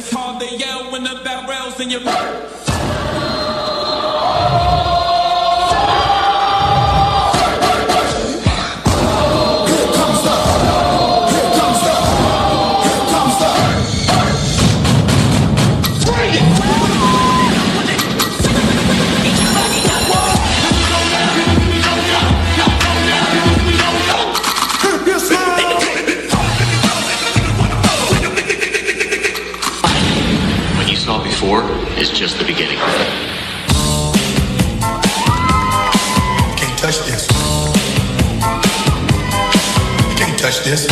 It's hard to yell when the barrel's in your is just the beginning. Can't touch this. Can't touch this.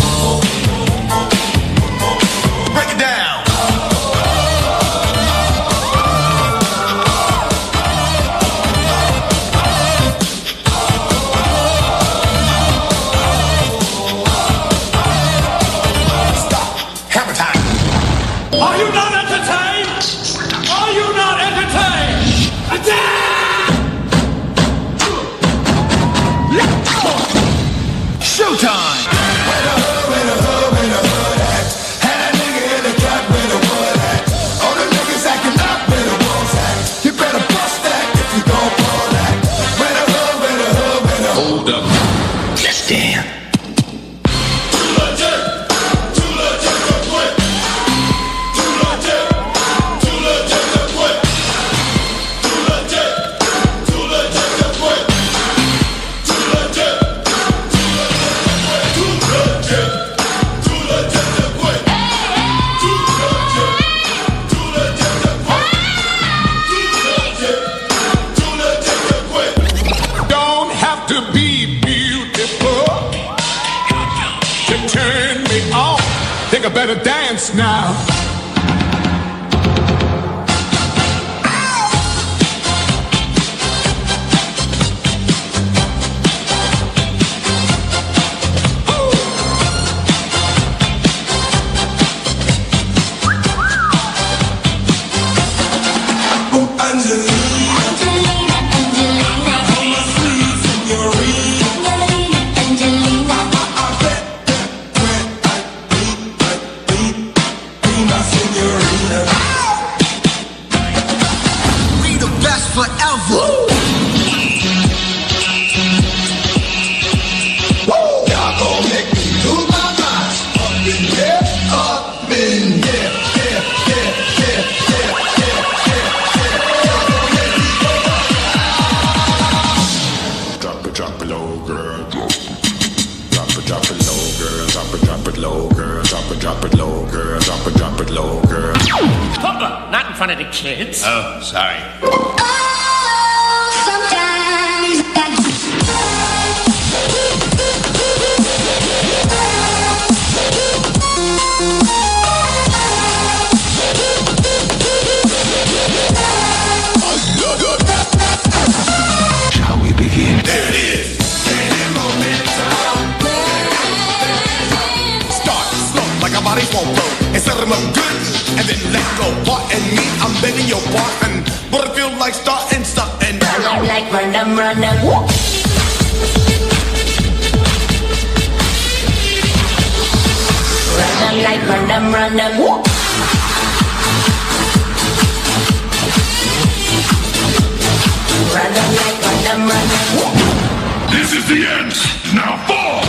Break it down. Stop. Hammer time. Are you not entertained? Are you not entertained? Attack! Showtime! Where the hood at? Had a nigga in the cut where the wood at? All the niggas acting up where the wolves at? You better bust that if you don't pull that. Where the hood. Hold up. Let's dance. Think I better dance now. Not in front of the kids. Oh, sorry. Shall we begin? There it is. Start slow like our bodies won't grow and set them up good and then let go. Part and me, I'm begging your pardon, but it feel like starting something. I'm like run them. Run them like run them. Run them like run them. This is the end. Now fall.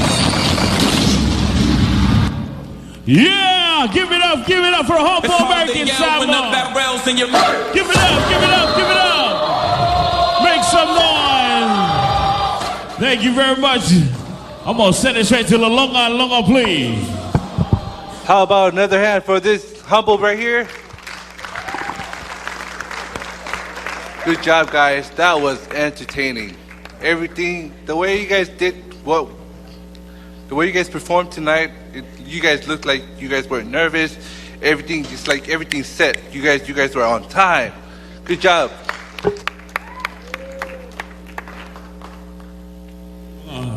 Yeah, give it up for Humble American Samoa. Give it up. Make some noise. Thank you very much. I'm gonna send it straight to the Long, please. How about another hand for this Humble right here? Good job, guys. That was entertaining. Everything, the way you guys did the way you guys performed tonight, you guys looked like you guys weren't nervous. Everything, just like everything set. You guys were on time. Good job.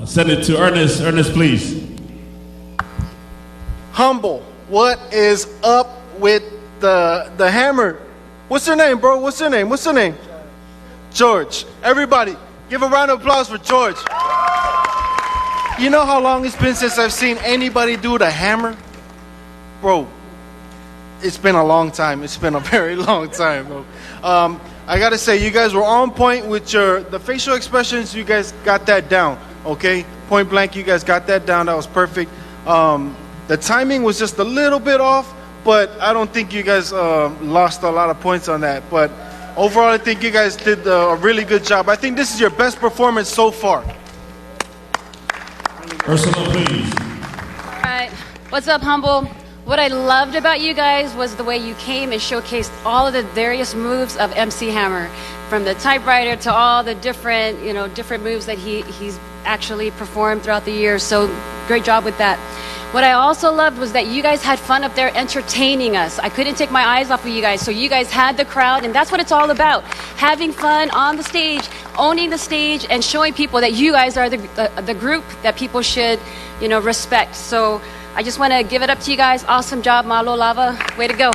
Send it to Ernest. Ernest, please. Humble, what is up with the hammer? What's her name, bro? What's her name? George. Everybody, give a round of applause for George. You know how long it's been since I've seen anybody do the hammer? Bro, It's been a long time. It's been a very long time, bro. I gotta say, you guys were on point with the facial expressions. You guys got that down, okay? Point blank, you guys got that down. That was perfect. The timing was just a little bit off, but I don't think you guys lost a lot of points on that. But overall, I think you guys did a really good job. I think this is your best performance so far. Ursula, please. All right. What's up, Humble? What I loved about you guys was the way you came and showcased all of the various moves of MC Hammer, from the typewriter to all the different moves that he's actually performed throughout the years. So great job with that. What I also loved was that you guys had fun up there entertaining us. I couldn't take my eyes off of you guys. So you guys had the crowd, and that's what it's all about. Having fun on the stage, owning the stage, and showing people that you guys are the group that people should, respect. So I just want to give it up to you guys. Awesome job, Malo Lava. Way to go.